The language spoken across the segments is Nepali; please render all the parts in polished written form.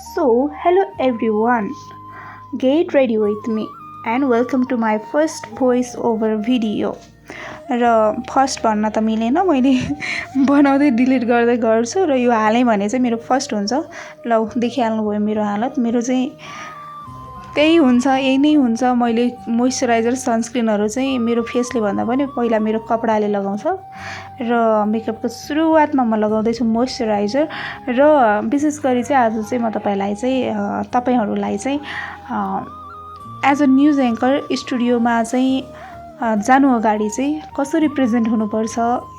So, hello everyone, get ready with me and welcome to my first voice over video. र फर्स्ट भन्न त मिलेन मैले बनाउँदै डिलिट गर्दै गर्छु र यो हालै भने चाहिँ मेरो फर्स्ट हुन्छ। ल देखिहाल्नुभयो मेरो हालत, मेरो चाहिँ त्यही हुन्छ, यही नै हुन्छ। मैले मोइस्चराइजर सनस्क्रिनहरू चाहिँ मेरो फेसले भन्दा पनि पहिला मेरो कपडाले लगाउँछ र मेकअपको सुरुवातमा म लगाउँदैछु मोइस्चराइजर। र विशेष गरी चाहिँ आज चाहिँ म तपाईँहरूलाई चाहिँ एज अ न्युज एङ्कर स्टुडियोमा चाहिँ जानु अगाडि चाहिँ कसरी प्रेजेन्ट हुनुपर्छ,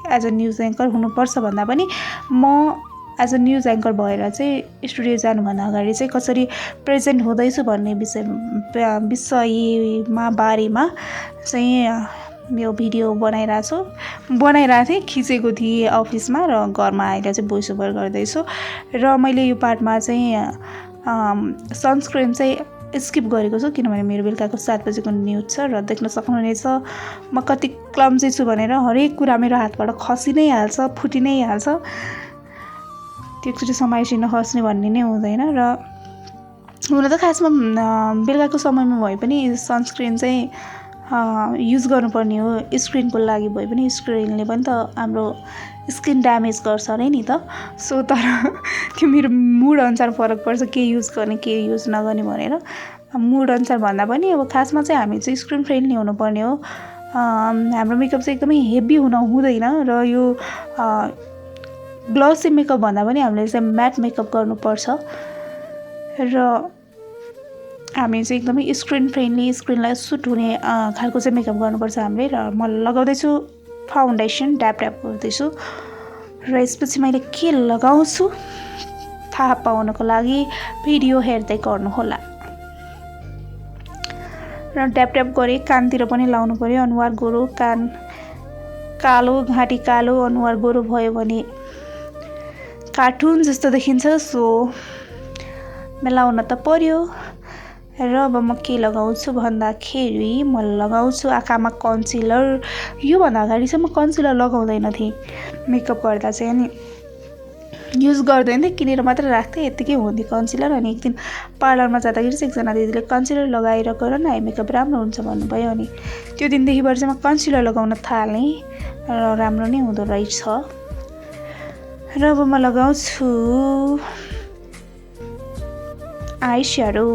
एज अ न्युज एङ्कर हुनुपर्छ भन्दा पनि म एज अ न्युज एङ्कर भएर चाहिँ स्टुडियो जानुभन्दा अगाडि चाहिँ कसरी प्रेजेन्ट हुँदैछु भन्ने विषयमा बारेमा चाहिँ यो भिडियो बनाइरहेको थिएँ, खिचेको थिएँ अफिसमा र घरमा आएर चाहिँ भोइस ओभर गर्दैछु। र मैले यो पार्टमा चाहिँ सनस्क्रिन चाहिँ स्किप गरेको छु किनभने मेरो बेलुकाको 7 बजेको न्युज छ र देख्न सक्नुहुनेछ म कति क्लम्जी छु भनेर। हरेक कुरा मेरो हातबाट खसि नै हाल्छ, फुटि नै हाल्छ, त्यो एकचोटि समाइसिन खस्ने भन्ने नै हुँदैन। र हुन त खासमा बेलुकाको समयमा भए पनि सनस्क्रिन चाहिँ युज गर्नुपर्ने हो, स्क्रिनको लागि भए पनि। स्क्रिनले पनि त हाम्रो स्किन ड्यामेज गर्छ अरे नि त। सो तर त्यो मेरो मुड अनुसार फरक पर्छ, के युज गर्ने के युज नगर्ने भनेर। मुड अनुसार भन्दा पनि अब खासमा चाहिँ हामी चाहिँ स्क्रिन फ्रेन्डली हुनुपर्ने हो। हाम्रो मेकअप चाहिँ एकदमै हेभी हुँदैन र यो ग्लोसी मेकअप भन्दा पनि हामीले चाहिँ म्याट मेकअप गर्नुपर्छ र हामी चाहिँ एकदमै स्क्रिन फ्रेन्डली, स्क्रिनलाई सुट हुने खालको चाहिँ मेकअप गर्नुपर्छ हामीले। र म लगाउँदैछु फाउन्डेसन, ट्याप गर्दैछु र यसपछि मैले के लगाउँछु थाहा पाउनको लागि भिडियो हेर्दै गर्नुहोला। र ट्याप गरेँ, कानतिर पनि लाउनु पर्यो। अनुहार गोरो, कान कालो, घाँटी कालो, अनुहार गोरो भयो भने कार्टुन जस्तो देखिन्छ। सो मिलाउन त पर्यो। र अब म के लगाउँछु भन्दाखेरि म लगाउँछु आँखामा कन्सिलर। योभन्दा अगाडि चाहिँ म कन्सिलर लगाउँदैन थिएँ मेकअप गर्दा चाहिँ, अनि युज गर्दैन थिएँ, किनेर मात्र राख्थेँ, यत्तिकै हुन्थ्यो कन्सिलर। अनि एक दिन पार्लरमा जाँदाखेरि चाहिँ एकजना दिदीले कन्सिलर लगाएर गर न, मेकअप राम्रो हुन्छ भन्नुभयो। अनि त्यो दिनदेखिबाट चाहिँ म कन्सिलर लगाउन थालेँ र राम्रो नै हुँदो रहेछ। र अब म लगाउँछु आई स्याडो।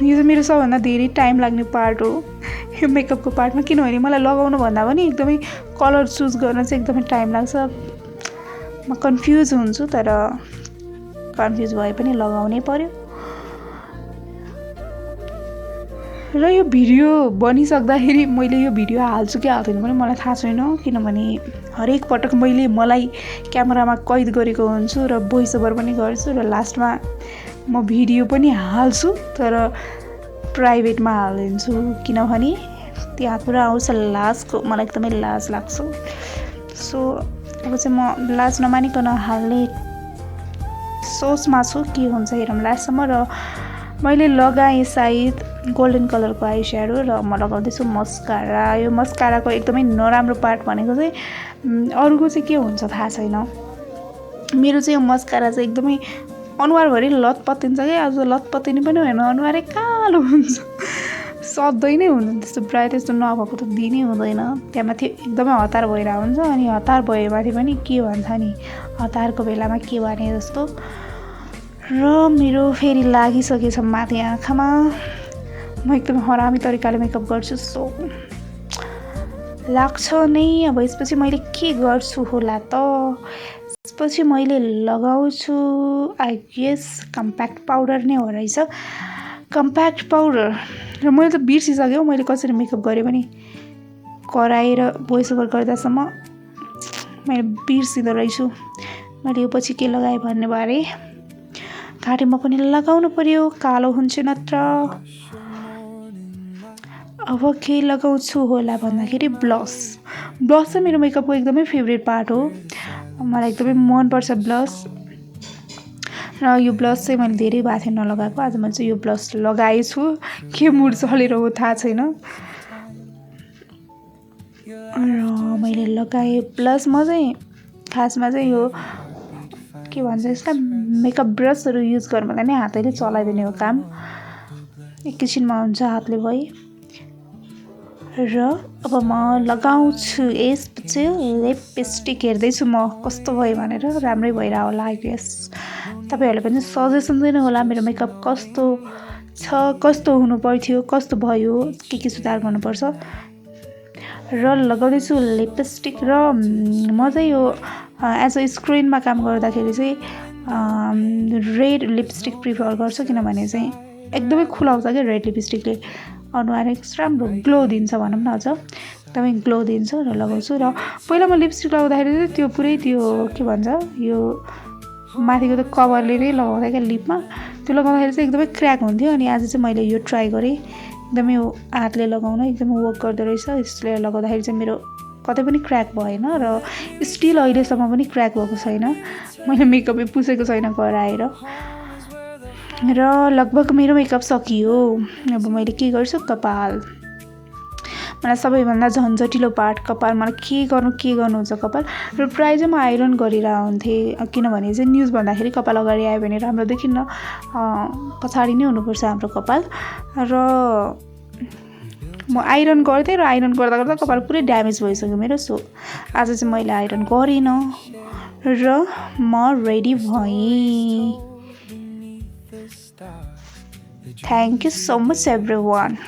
यो चाहिँ मेरो सबभन्दा धेरै टाइम लाग्ने पार्ट हो यो मेकअपको पार्टमा, किनभने मलाई लगाउनु भन्दा पनि एकदमै कलर चुज गर्न चाहिँ एकदमै टाइम लाग्छ। म कन्फ्युज हुन्छु, तर कन्फ्युज भए पनि लगाउनै पर्यो। र यो भिडियो बनिसक्दाखेरि मैले यो भिडियो हाल्छु कि हाल्दैन पनि मलाई थाहा छैन, किनभने हरेक पटक मलाई क्यामेरामा कैद गरेको हुन्छु र भोइस ओभर पनि गर्छु र लास्टमा म भिडियो पनि हाल्छु तर प्राइभेटमा हालिदिन्छु, किनभने त्यहाँ कुरा आउँछ लाजको। मलाई एकदमै लाज लाग्छ। सो अब चाहिँ म लाज नमानिकन हाल्ने सोचमा छु, के हुन्छ हेरौँ लास्टसम्म। र मैले लगाएँ सायद गोल्डन कलरको आई स्याडो र म लगाउँदैछु मस्कारा। यो मस्काराको एकदमै नराम्रो पार्ट भनेको चाहिँ अरूको चाहिँ के हुन्छ थाहा छैन, मेरो चाहिँ यो मस्कारा चाहिँ एकदमै अनुहारभरि लतपत्तिन्छ क्या। आज लतपत्तिने पनि होइन, अनुहारै कालो हुन्छ, सधैँ नै हुँदैन त्यस्तो, प्रायः त्यस्तो नभएको त दिनै हुँदैन। त्यहाँ माथि एकदमै हतार भइरहेको हुन्छ, अनि हतार भए माथि पनि के भन्छ नि, हतारको बेलामा के भने जस्तो। र मेरो फेरि लागिसकेछ माथि आँखामा। म एकदमै हरामी तरिकाले मेकअप गर्छु, सो लाग्छ नै। अब यसपछि मैले के गर्छु होला त, यसपछि मैले लगाउँछु आई गेस कम्प्याक्ट पाउडर नै हो रहेछ, कम्प्याक्ट पाउडर। र मैले त बिर्सिसकेँ मैले कसरी मेकअप गरेँ पनि, कराएर भोइस ओभर गर्दासम्म मैले बिर्सिँदो रहेछु मैले यो पछि के लगाएँ भन्ने बारे। घाँटीमा पनि लगाउनु पर्यो, कालो हुन्छ नत्र। अब के लगाउँछु होला भन्दाखेरि ब्लस चाहिँ मेरो मेकअपको एकदमै फेभरेट पार्ट हो, मलाई एकदमै मनपर्छ ब्लस। र यो ब्लस चाहिँ मैले धेरै भएको थिएँ नलगाएको, आज मैले चाहिँ यो ब्लस लगाएछु। के मुड चलेर हो थाहा छैन, र मैले लगाएँ ब्लस। म चाहिँ खासमा चाहिँ यो के भन्छ यसलाई मेकअप ब्रसहरू युज गर्नुलाई नै हातैले चलाइदिने हो काम। एकैछिनमा हुन्छ हातले भई। र अब म लगाउँछु यसपछि लिपस्टिक। हेर्दैछु म कस्तो भयो भनेर, राम्रै भइरह होला आई गेस। तपाईँहरूले पनि सजेसन दिनु होला मेरो मेकअप कस्तो छ, कस्तो हुनु पर्थ्यो, कस्तो भयो, के सुधार गर्नुपर्छ। र लगाउँदैछु लिपस्टिक। र म चाहिँ यो एज अ स्क्रिनमा काम गर्दाखेरि चाहिँ रेड लिपस्टिक प्रिफर गर्छु, किनभने चाहिँ एकदमै खुलाउँछ क्या रेड लिपस्टिकले अनुहार राम्रो ग्लो दिन्छ भनौँ न। अझ एकदमै ग्लो दिन्छ र लगाउँछु। र पहिला म लिपस्टिक लगाउँदाखेरि चाहिँ त्यो पुरै त्यो के भन्छ यो माथिको त कभरले नै लगाउँदा क्या लिपमा, त्यो लगाउँदाखेरि चाहिँ एकदमै क्र्याक हुन्थ्यो। अनि आज चाहिँ मैले यो ट्राई गरेँ, एकदमै यो हातले लगाउन एकदमै वर्क गर्दो रहेछ। यसले लगाउँदाखेरि चाहिँ मेरो कतै पनि क्र्याक भएन र स्टिल अहिलेसम्म पनि क्र्याक भएको छैन। मैले मेकअपै पुसेको छैन घर आएर। र लगभग मेरो मेकअप सकियो। अब मैले के गर्छु, कपाल। मलाई सबैभन्दा झन्झटिलो पार्ट कपाल। मलाई के गर्नुहुन्छ कपाल। र प्रायः चाहिँ म आइरन गरिरहेको हुन्थेँ, किनभने चाहिँ न्युज भन्दाखेरि कपाल अगाडि आयो भने राम्रो देखिन्न, पछाडि नै हुनुपर्छ हाम्रो कपाल। र म आइरन गर्थेँ र आइरन गर्दा गर्दा कपाल पुरै ड्यामेज भइसक्यो मेरो। सो आज चाहिँ मैले आइरन गरिनँ र म रेडी भएँ। Thank you so much everyone.